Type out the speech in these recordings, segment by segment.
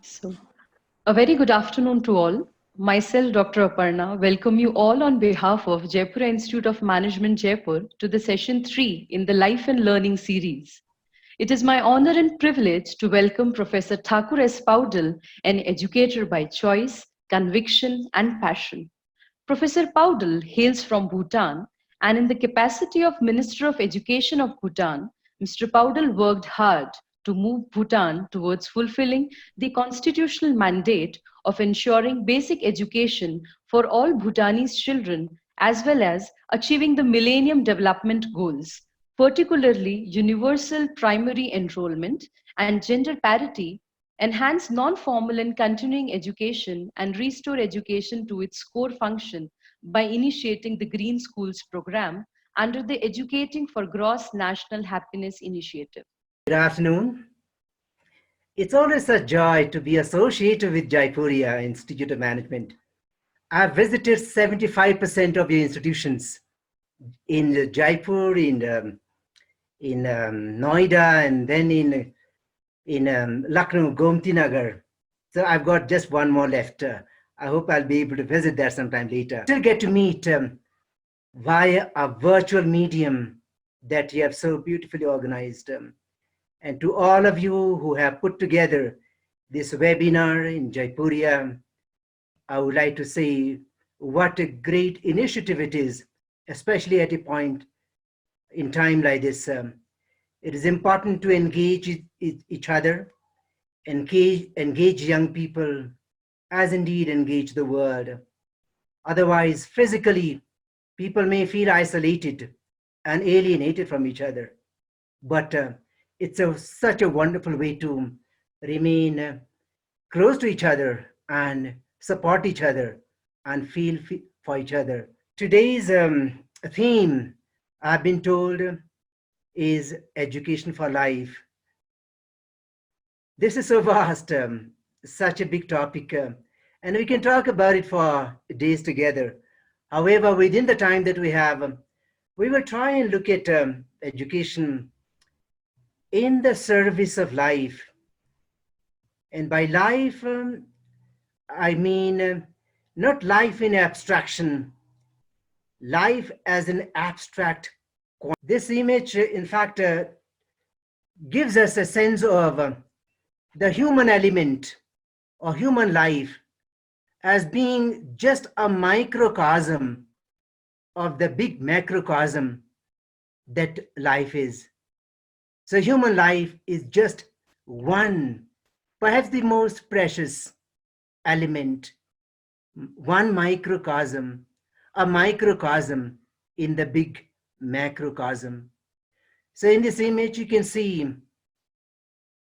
So, a very good afternoon to all. Myself, Dr. Aparna, welcome you all on behalf of Jaipuria Institute of Management, Jaipur, to the session 3 in the Life and Learning series. It is my honor and privilege to welcome Professor Thakur S. Powdyel, an educator by choice, conviction, and passion. Professor Powdyel hails from Bhutan, and in the capacity of Minister of Education of Bhutan, Mr. Powdyel worked hard to move Bhutan towards fulfilling the constitutional mandate of ensuring basic education for all Bhutanese children, as well as achieving the Millennium Development Goals, particularly universal primary enrollment and gender parity, enhance non-formal and continuing education, and restore education to its core function by initiating the Green Schools program under the Educating for Gross National Happiness initiative. Good afternoon. It's always a joy to be associated with Jaipuria Institute of Management. I've visited 75% of your institutions in Jaipur, in Noida, and then in Lucknow, Gomti Nagar. So I've got just one more left. I hope I'll be able to visit there sometime later. Still get to meet via a virtual medium that you have so beautifully organized. And to all of you who have put together this webinar in Jaipuria, I would like to say what a great initiative it is, especially at a point in time like this. It is important to engage each other, engage young people, as indeed engage the world. Otherwise, physically, people may feel isolated and alienated from each other. But it's such a wonderful way to remain close to each other and support each other and feel for each other. Today's theme, I've been told, is education for life. This is so vast, such a big topic, and we can talk about it for days together. However, within the time that we have, we will try and look at education in the service of life. And by life, I mean not life in abstraction, life as an abstract. This image, in fact, gives us a sense of the human element or human life as being just a microcosm of the big macrocosm that life is. So human life is just one, perhaps the most precious element, one microcosm, a microcosm in the big macrocosm. So in this image, you can see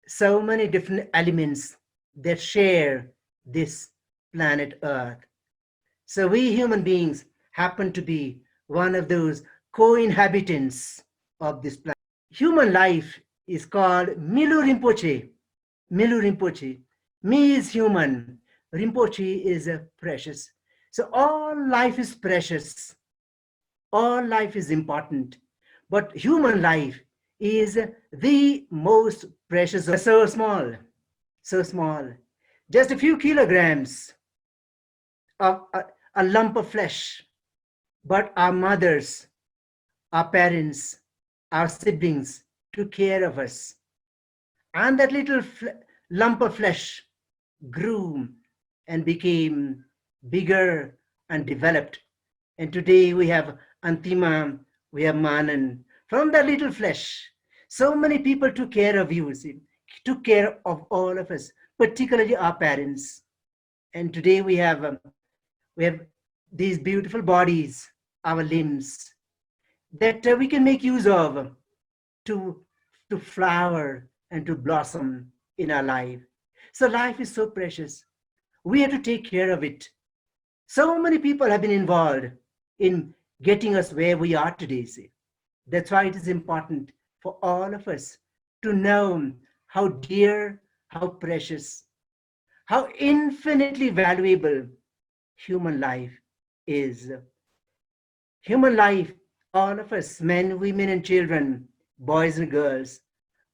so many different elements that share this planet Earth. So we human beings happen to be one of those co-inhabitants of this planet. Human life is called Milu Rinpoche. Milu Rinpoche. Mi is human. Rinpoche is precious. So all life is precious. All life is important. But human life is the most precious. So small. So small. Just a few kilograms of a lump of flesh. But our mothers, our parents, our siblings took care of us. And that little lump of flesh grew and became bigger and developed. And today we have Antima, we have Manan. From that little flesh, so many people took care of you, see, took care of all of us, particularly our parents. And today we have these beautiful bodies, our limbs, that we can make use of to flower and to blossom in our life. So life is so precious. We have to take care of it. So many people have been involved in getting us where we are today. See. That's why it is important for all of us to know how dear, how precious, how infinitely valuable human life is. Human life, all of us, men, women, and children, boys and girls,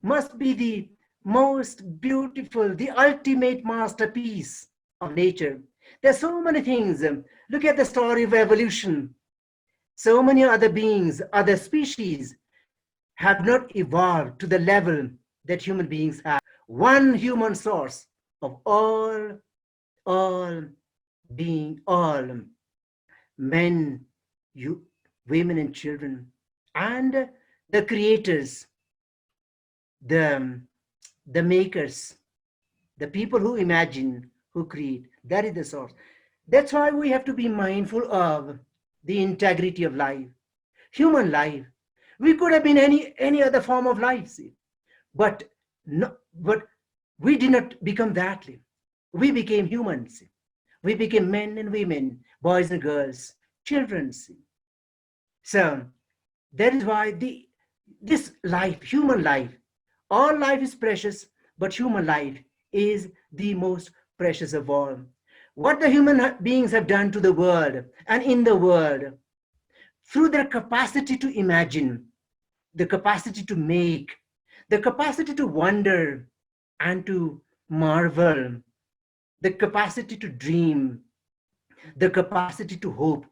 must be the most beautiful, the ultimate masterpiece of nature. There's so many things. Look at the story of evolution. So many other beings, other species have not evolved to the level that human beings have. One human source of all being, all men, you, women and children, and the creators, the, the makers, the people who imagine, who create. That is the source. That's why we have to be mindful of the integrity of life, human life. We could have been any other form of life, see, but no, but we did not become that. We became humans. We became men and women, boys and girls, children. So that is why this life, human life, all life is precious, but human life is the most precious of all. What the human beings have done to the world and in the world through their capacity to imagine, the capacity to make, the capacity to wonder and to marvel, the capacity to dream, the capacity to hope.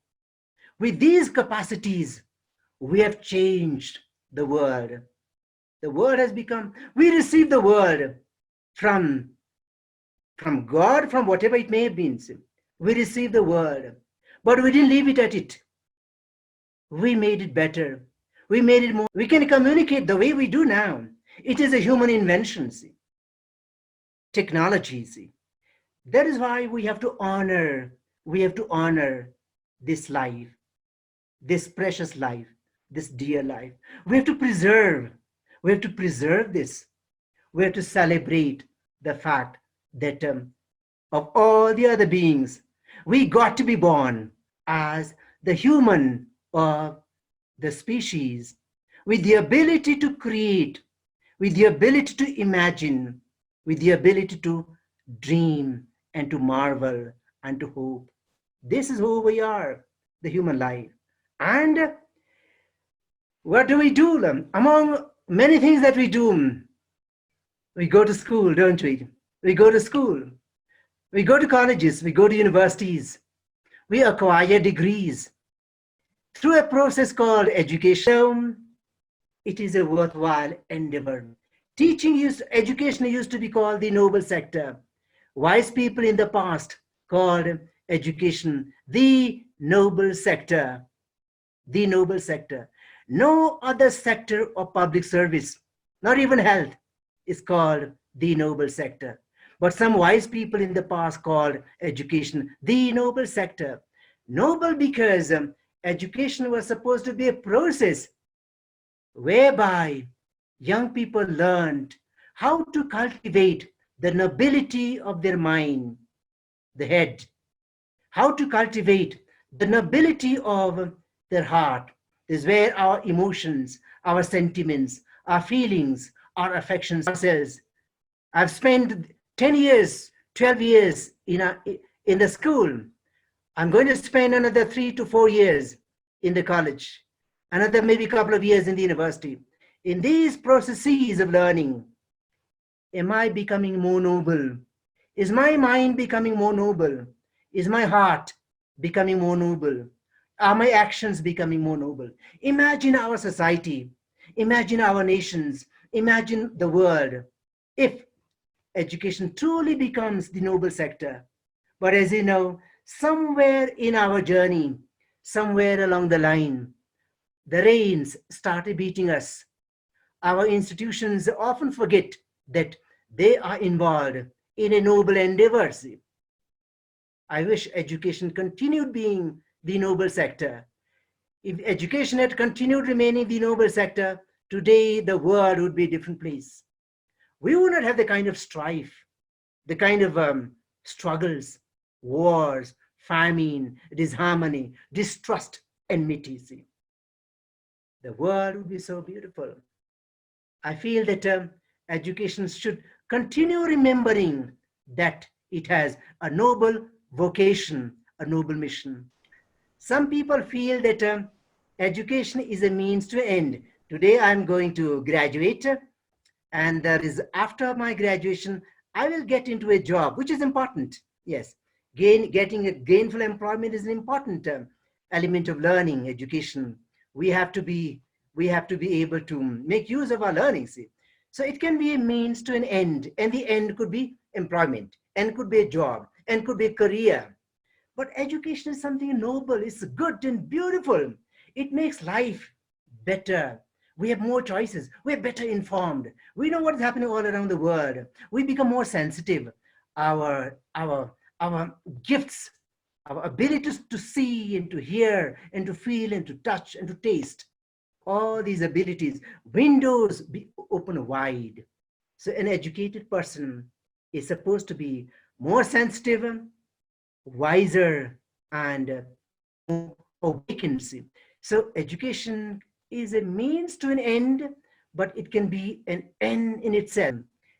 With these capacities, we have changed the world. The world has become, we receive the world from, from God, from whatever it may have been. We receive the world, but we didn't leave it at it. We made it better. We made it more. We can communicate the way we do now. It is a human invention, see. Technology, see. That is why we have to honor this life, this precious life, this dear life. We have to preserve this. We have to celebrate the fact that of all the other beings, we got to be born as the human of the species with the ability to create, with the ability to imagine, with the ability to dream and to marvel and to hope. This is who we are, the human life. And what do we do? Among many things that we do, we go to school, don't we? We go to school. We go to colleges. We go to universities. We acquire degrees through a process called education. It is a worthwhile endeavor. Education used to be called the noble sector. Wise people in the past called education the noble sector. The noble sector. No other sector of public service, not even health, is called the noble sector. But some wise people in the past called education the noble sector. Noble because education was supposed to be a process whereby young people learned how to cultivate the nobility of their mind, the head, how to cultivate the nobility of their heart. This is where our emotions, our sentiments, our feelings, our affections, ourselves. I've spent 10 years, 12 years in the school. I'm going to spend another 3 to 4 years in the college, another maybe couple of years in the university. In these processes of learning, am I becoming more noble? Is my mind becoming more noble? Is my heart becoming more noble? Are my actions becoming more noble? Imagine our society, imagine our nations, imagine the world if education truly becomes the noble sector. But as you know, somewhere in our journey, somewhere along the line, the rains started beating us. Our institutions often forget that they are involved in a noble endeavor. I wish education continued being the noble sector. If education had continued remaining the noble sector, today the world would be a different place. We would not have the kind of strife, the kind of struggles, wars, famine, disharmony, distrust, enmity. The world would be so beautiful. I feel that education should continue remembering that it has a noble vocation, a noble mission. Some people feel that education is a means to end. Today I'm going to graduate. And that is after my graduation, I will get into a job, which is important. Yes, getting a gainful employment is an important element of learning, education. We have to be we have to be able to make use of our learning. See, so it can be a means to an end, and the end could be employment, and could be a job, and could be a career. But education is something noble, it's good and beautiful. It makes life better. We have more choices. We're better informed. We know what is happening all around the world. We become more sensitive. Our gifts, our abilities to see and to hear and to feel and to touch and to taste, all these abilities, windows be open wide. So an educated person is supposed to be more sensitive, wiser, and more awakened. So education is a means to an end, but it can be an end in itself.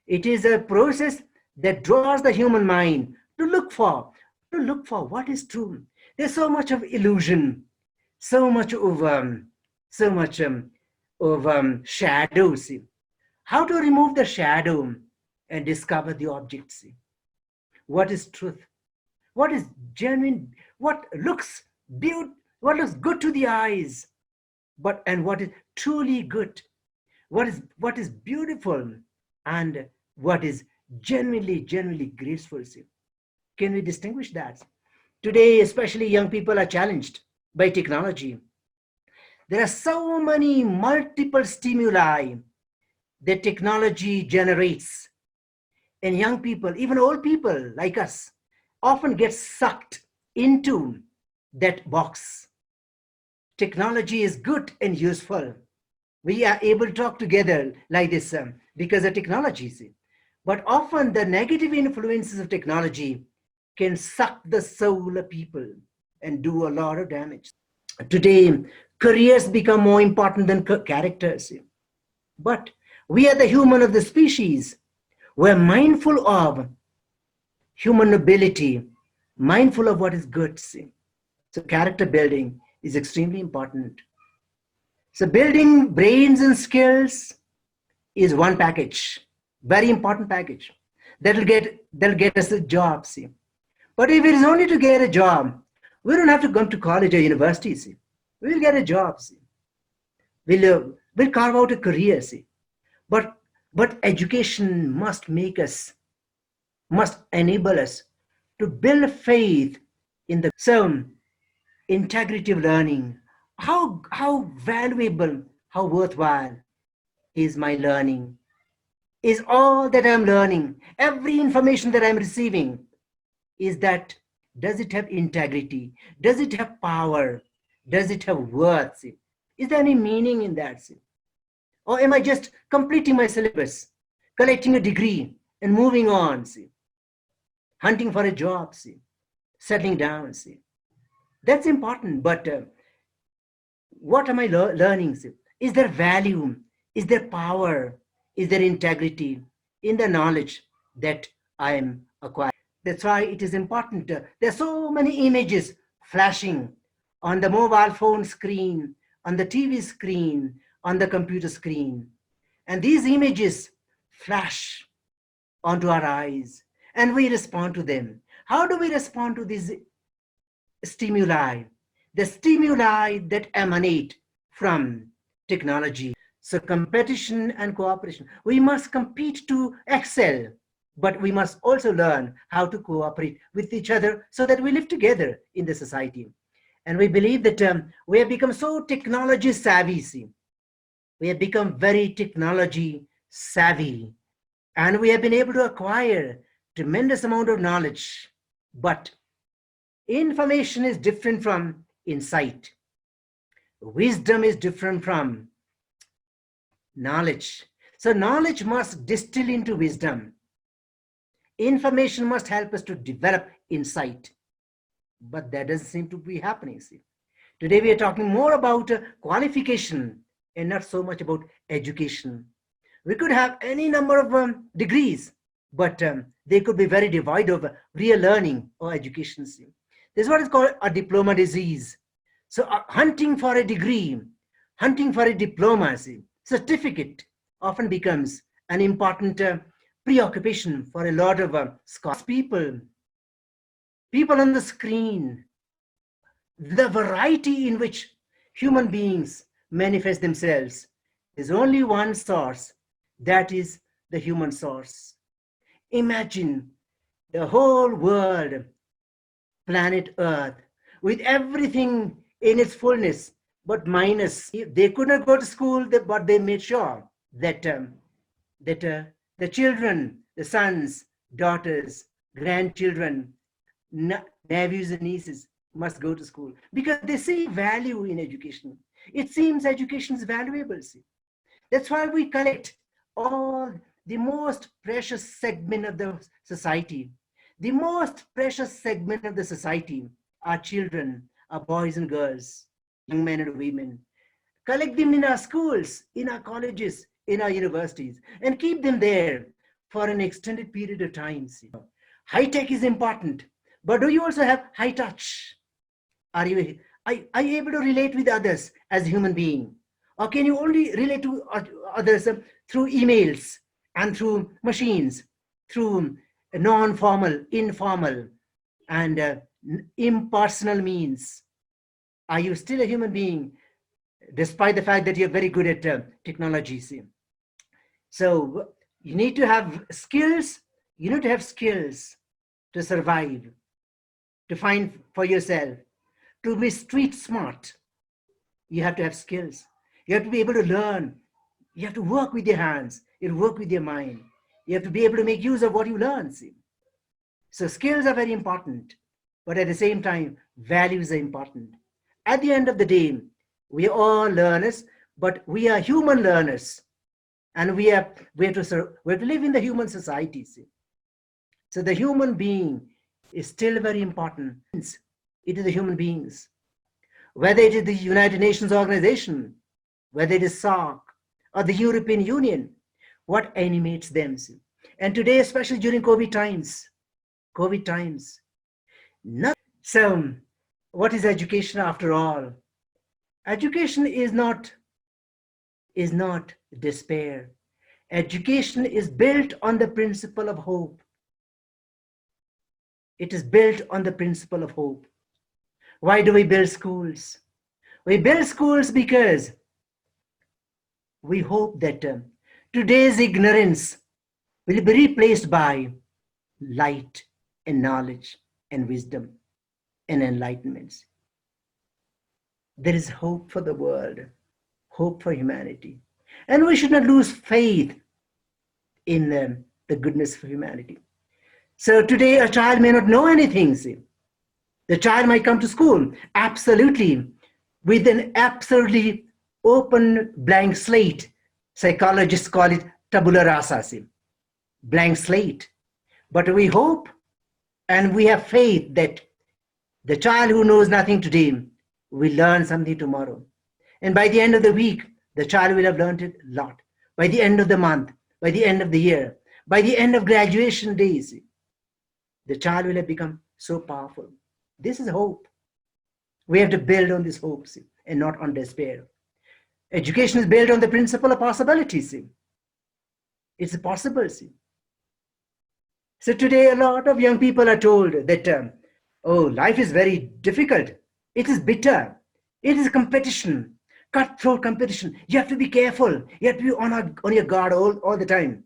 It is a process that draws the human mind to look for what is true. There's so much of illusion, so much of shadow. See, how to remove the shadow and discover the object. See, what is truth? What is genuine? What looks beautiful? What looks good to the eyes? And what is truly good? What is beautiful, and what is genuinely graceful? See, can we distinguish that? Today, especially young people are challenged by technology. There are so many multiple stimuli that technology generates, and young people, even old people like us, often get sucked into that box. Technology is good and useful. We are able to talk together like this because of technology. See? But often the negative influences of technology can suck the soul of people and do a lot of damage. Today, careers become more important than characters. But we are the human of the species. We're mindful of human nobility, mindful of what is good. See? So character building is extremely important. So building brains and skills is one package, very important package. That'll get us a job. See? But if it is only to get a job, we don't have to come to college or university. See? We'll get a job. See? We'll carve out a career. See? But education must enable us to build faith in the integrity of learning. How valuable, how worthwhile is my learning? Is all that I'm learning, every information that I'm receiving, does it have integrity? Does it have power? Does it have worth? Is there any meaning in that? Or am I just completing my syllabus, collecting a degree and moving on? Hunting for a job, settling down. That's important, but what am I learning? Is there value? Is there power? Is there integrity in the knowledge that I am acquiring? That's why it is important. There are so many images flashing on the mobile phone screen, on the TV screen, on the computer screen. And these images flash onto our eyes and we respond to them. How do we respond to these stimuli? The stimuli that emanate from technology. So competition and cooperation. We must compete to excel, but we must also learn how to cooperate with each other so that we live together in the society. And we believe that we have become so technology savvy. We have become very technology savvy, and we have been able to acquire tremendous amount of knowledge. But information is different from insight. Wisdom is different from knowledge. So knowledge must distill into wisdom. Information must help us to develop insight. But that doesn't seem to be happening. Today we are talking more about qualification and not so much about education. We could have any number of degrees, but they could be very devoid of real learning or education. This is what is called a diploma disease. So hunting for a degree, hunting for a diploma, certificate often becomes an important preoccupation for a lot of people on the screen, the variety in which human beings manifest themselves. There's only one source, that is the human source. Imagine the whole world, planet Earth, with everything in its fullness, but minus. They could not go to school, but they made sure that the children, the sons, daughters, grandchildren, nephews and nieces must go to school because they see value in education. It seems education is valuable. See. That's why we collect all the most precious segment of the society. The most precious segment of the society are children, are boys and girls, young men and women. Collect them in our schools, in our colleges, in our universities, and keep them there for an extended period of time. See. High tech is important, but do you also have high touch? Are you able to relate with others as a human being? Or can you only relate to others through emails and through machines, through non-formal, informal, and impersonal means? Are you still a human being, despite the fact that you're very good at technology? See? So you need to have skills. You need to have skills to survive, to find for yourself, to be street smart. You have to have skills. You have to be able to learn. You have to work with your hands. You have to work with your mind. You have to be able to make use of what you learn. See? So skills are very important, but at the same time, values are important. At the end of the day, we are all learners, but we are human learners. And we have to live in the human society. See? So the human being is still very important. It is the human beings. Whether it is the United Nations organization, whether it is SARC or the European Union, what animates them? See? And today, especially during COVID times, so what is education after all? Education is not despair. Education is built on the principle of hope. It is built on the principle of hope. Why do we build schools? We build schools because we hope that today's ignorance will be replaced by light and knowledge and wisdom and enlightenment. There is hope for the world, hope for humanity. And we should not lose faith in the goodness of humanity. So today a child may not know anything. See. The child might come to school, absolutely, with an absolutely open blank slate. Psychologists call it tabula rasa, see. Blank slate. But we hope and we have faith that the child who knows nothing today will learn something tomorrow. And by the end of the week, the child will have learned a lot. By the end of the month, by the end of the year, by the end of graduation days, the child will have become so powerful. This is hope. We have to build on this hope, see, and not on despair. Education is built on the principle of possibility. See. It's possible. See. So today a lot of young people are told that, oh, life is very difficult. It is bitter. It is competition, cutthroat competition. You have to be careful. You have to be on your guard all the time.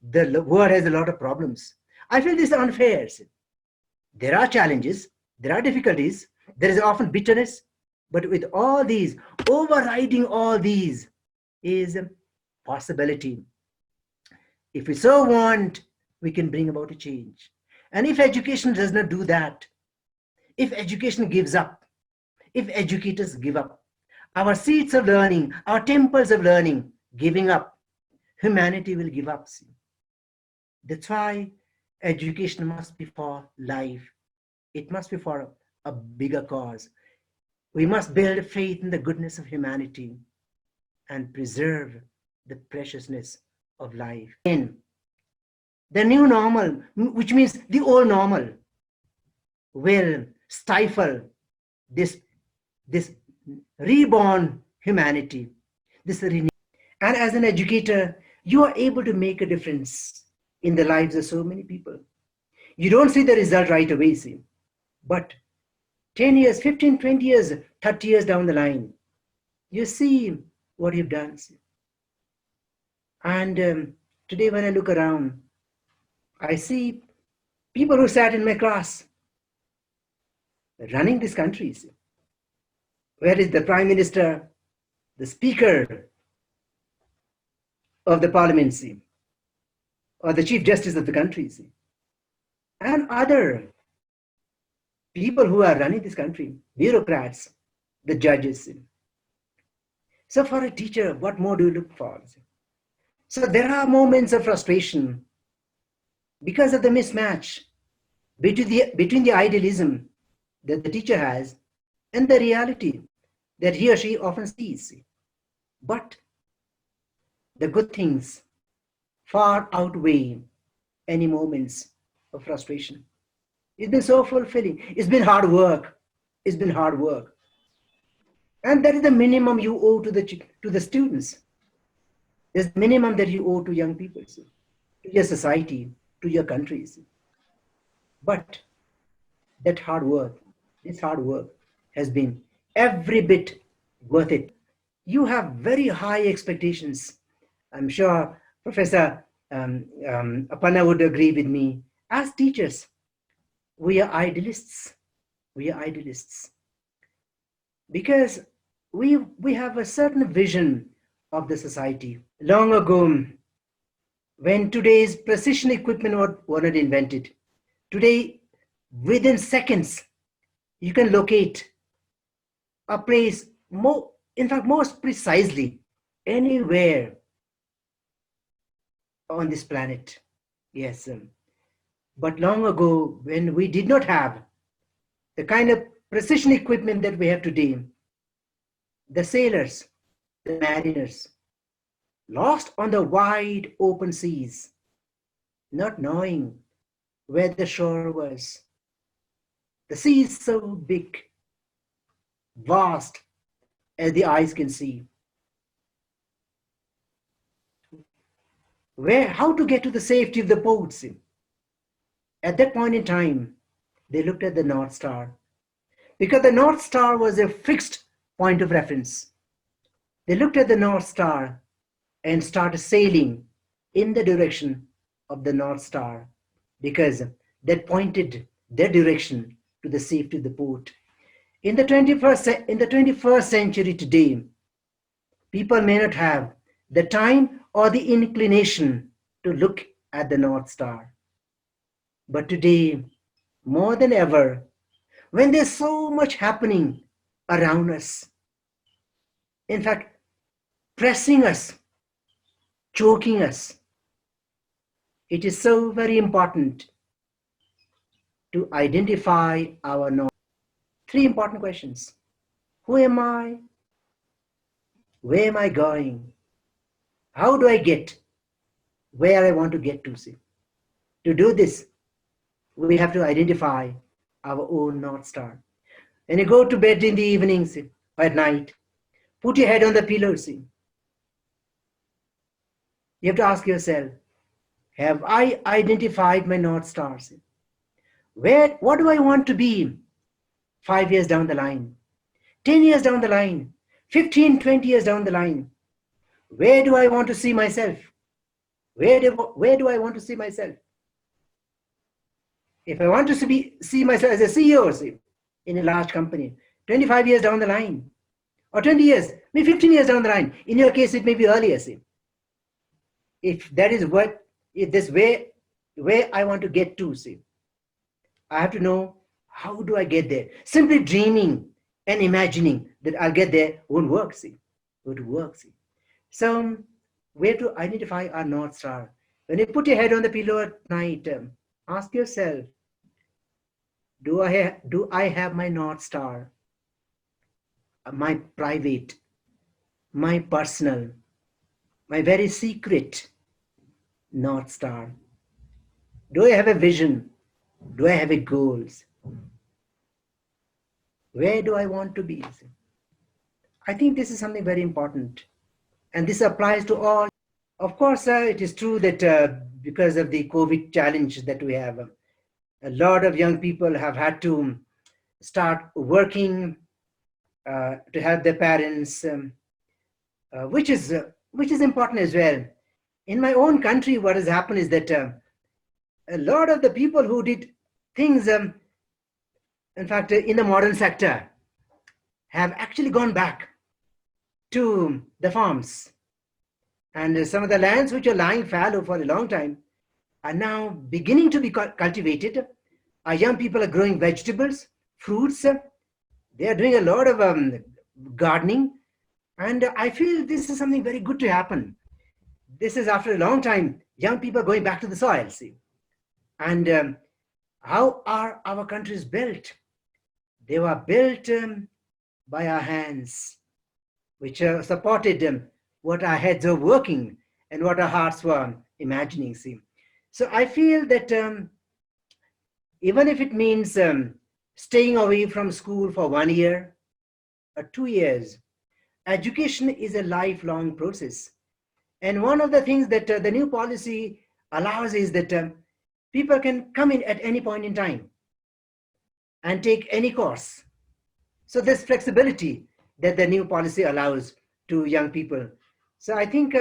The world has a lot of problems. I feel this is unfair. See. There are challenges. There are difficulties. There is often bitterness. But with all these, overriding all these is a possibility. If we so want, we can bring about a change. And if education does not do that, if education gives up, if educators give up, our seats of learning, our temples of learning, giving up, humanity will give up. See. That's why education must be for life. It must be for a bigger cause. We must build faith in the goodness of humanity and preserve the preciousness of life. And the new normal, which means the old normal, will stifle this reborn humanity. And as an educator, you are able to make a difference in the lives of so many people. You don't see the result right away, see, but 10 years, 15, 20 years, 30 years down the line, you see what you've done. See. And today when I look around, I see people who sat in my class running this country. See. Where is the Prime Minister, the Speaker of the Parliament, see, or the Chief Justice of the country, see, and other people who are running this country, bureaucrats, the judges. See. So for a teacher, what more do you look for? See? So there are moments of frustration because of the mismatch between the idealism that the teacher has and the reality that he or she often sees. But the good things far outweigh any moments of frustration. It's been so fulfilling. It's been hard work. It's been hard work. And that is the minimum you owe to the students. There's the minimum that you owe to young people, to your society, to your countries. But that hard work, this hard work has been every bit worth it. You have very high expectations. I'm sure Professor Aparna would agree with me. As teachers, we are idealists. We are idealists. Because we have a certain vision of the society. Long ago, when today's precision equipment were not invented, today, within seconds, you can locate a place most precisely anywhere on this planet. Yes. But long ago, when we did not have the kind of precision equipment that we have today, the sailors, the mariners, lost on the wide open seas, not knowing where the shore was. The sea is so big, vast, as the eyes can see. How to get to the safety of the ports? At that point in time, they looked at the North Star, because the North Star was a fixed point of reference. They looked at the North Star and started sailing in the direction of the North Star, because that pointed their direction to the safety of the port. In the 21st century today, people may not have the time or the inclination to look at the North Star. But today, more than ever, when there's so much happening around us, in fact, pressing us, choking us, it is so very important to identify our North. Three important questions. Who am I? Where am I going? How do I get where I want to get to? See? To do this, we have to identify our own North Star. When you go to bed in the evening, see, or at night, put your head on the pillow. See. You have to ask yourself, have I identified my North Star? See? What do I want to be 5 years down the line, 10 years down the line, 15, 20 years down the line? Where do I want to see myself? Where do I want to see myself? If I want to see myself as a CEO, see, in a large company, 25 years down the line, or 20 years, maybe 15 years down the line. In your case, it may be earlier, see. If that is if this where I want to get to, see, I have to know, how do I get there? Simply dreaming and imagining that I'll get there won't work, see. Won't work, see. So, where to identify our North Star? When you put your head on the pillow at night, ask yourself, do I have my North Star? My private, my personal, my very secret North Star? Do I have a vision? Do I have a goals? Where do I want to be? I think this is something very important. And this applies to all Of course, it is true that because of the COVID challenge that we have, a lot of young people have had to start working to help their parents, which is important as well. In my own country, what has happened is that a lot of the people who did things, in fact, in the modern sector, have actually gone back to the farms. And some of the lands which are lying fallow for a long time are now beginning to be cultivated. Our young people are growing vegetables, fruits. They are doing a lot of gardening. And I feel this is something very good to happen. This is after a long time, young people going back to the soil, see. And how are our countries built? They were built by our hands, which supported what our heads are working and what our hearts were imagining, see. So I feel that even if it means staying away from school for 1 year or 2 years, education is a lifelong process. And one of the things that the new policy allows is that people can come in at any point in time and take any course. So there's flexibility that the new policy allows to young people. So I think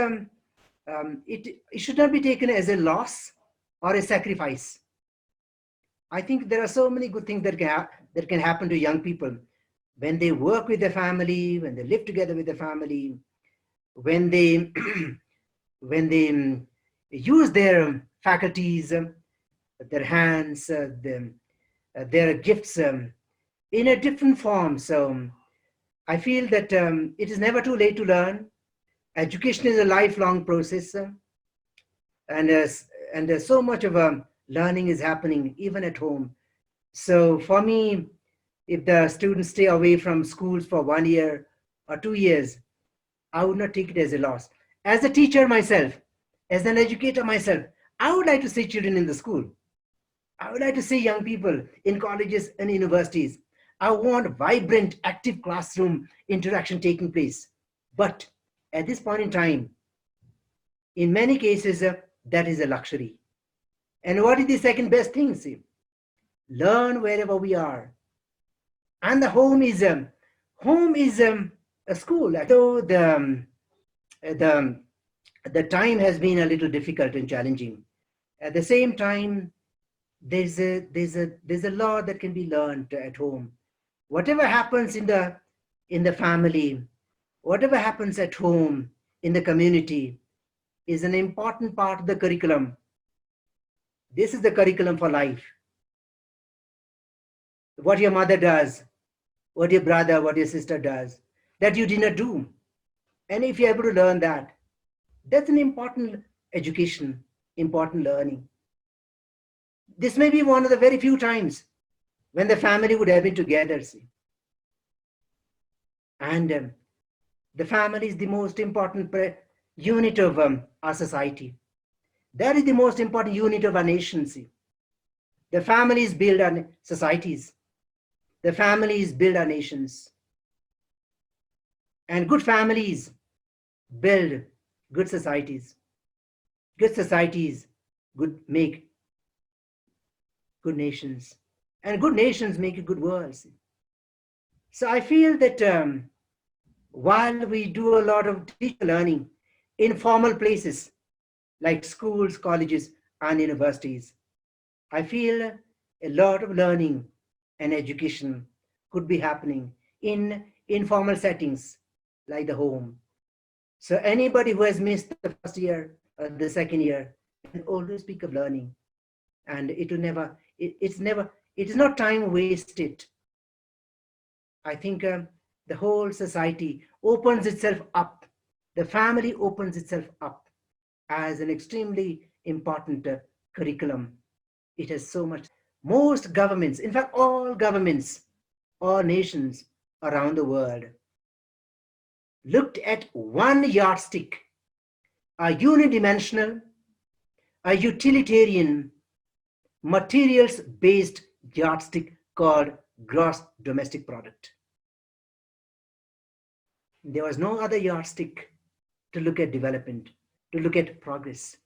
it should not be taken as a loss or a sacrifice. I think there are so many good things that can happen to young people when they work with their family, when they live together with their family, when they when they use their faculties, their hands, their gifts in a different form. So I feel that it is never too late to learn. Education is a lifelong process, and so much of learning is happening even at home. So for me, if the students stay away from schools for 1 year or 2 years, I would not take it as a loss. As a teacher myself, as an educator myself, I would like to see children in the school. I would like to see young people in colleges and universities. I want vibrant, active classroom interaction taking place. But at this point in time, in many cases, that is a luxury. And what is the second best thing? See? Learn wherever we are. And the home is a school. So the time has been a little difficult and challenging. At the same time, there's a lot that can be learned at home. Whatever happens in the family, whatever happens at home, in the community, is an important part of the curriculum. This is the curriculum for life. What your mother does, what your brother, what your sister does, that you did not do. And if you're able to learn that, that's an important education, important learning. This may be one of the very few times when the family would have been together. See? And the family is the most important unit of our society. That is the most important unit of our nation. See? The families build our societies. The families build our nations. And good families build good societies. Good societies make good nations. And good nations make a good world. See? So I feel that while we do a lot of teacher learning in formal places like schools, colleges, and universities, I feel a lot of learning and education could be happening in informal settings like the home. So anybody who has missed the first year or the second year can always speak of learning. And it is not time wasted. I think the whole society opens itself up. The family opens itself up as an extremely important curriculum. It has so much. Most governments, in fact, all governments, all nations around the world looked at one yardstick, a unidimensional, a utilitarian, materials-based yardstick called gross domestic product. There was no other yardstick to look at development. to look at progress.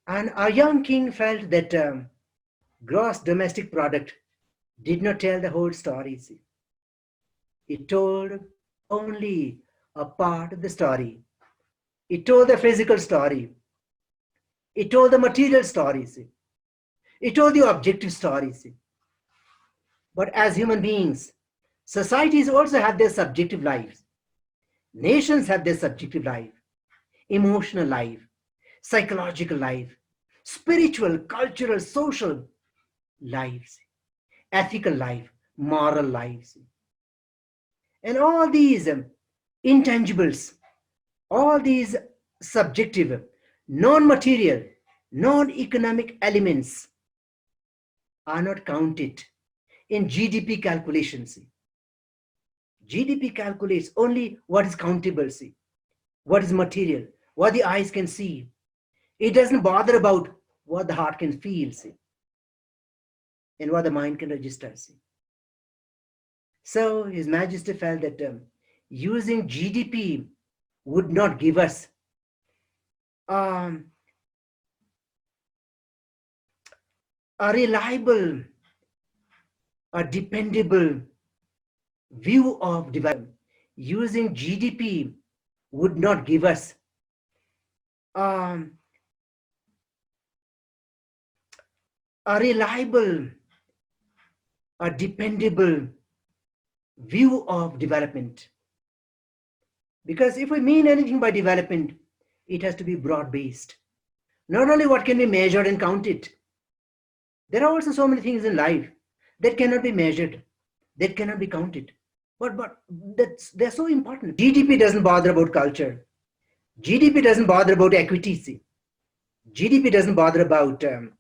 And our young king felt that gross domestic product did not tell the whole story. See. It told only a part of the story. It told the physical story. It told the material story. See. It told the objective story. See. But as human beings, societies also have their subjective lives. Nations have their subjective life, emotional life, psychological life, spiritual, cultural, social lives, ethical life, moral lives. And all these intangibles, all these subjective, non-material, non-economic elements are not counted in GDP calculations. GDP calculates only what is countable, see, what is material, what the eyes can see. It doesn't bother about what the heart can feel, see, and what the mind can register, see. So His Majesty felt that using GDP would not give us a reliable, a dependable view of development. Using GDP would not give us a reliable, a dependable view of development. Because if we mean anything by development, it has to be broad-based. Not only what can be measured and counted. There are also so many things in life that cannot be measured, that cannot be counted. But they're so important. GDP doesn't bother about culture. GDP doesn't bother about equity. See. GDP doesn't bother about the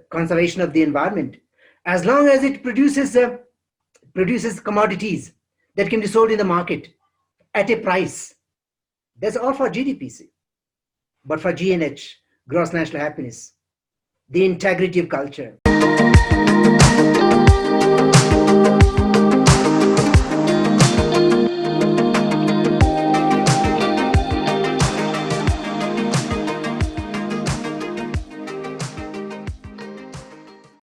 conservation of the environment. As long as it produces commodities that can be sold in the market at a price, that's all for GDP. See. But for GNH, gross national happiness, the integrity of culture.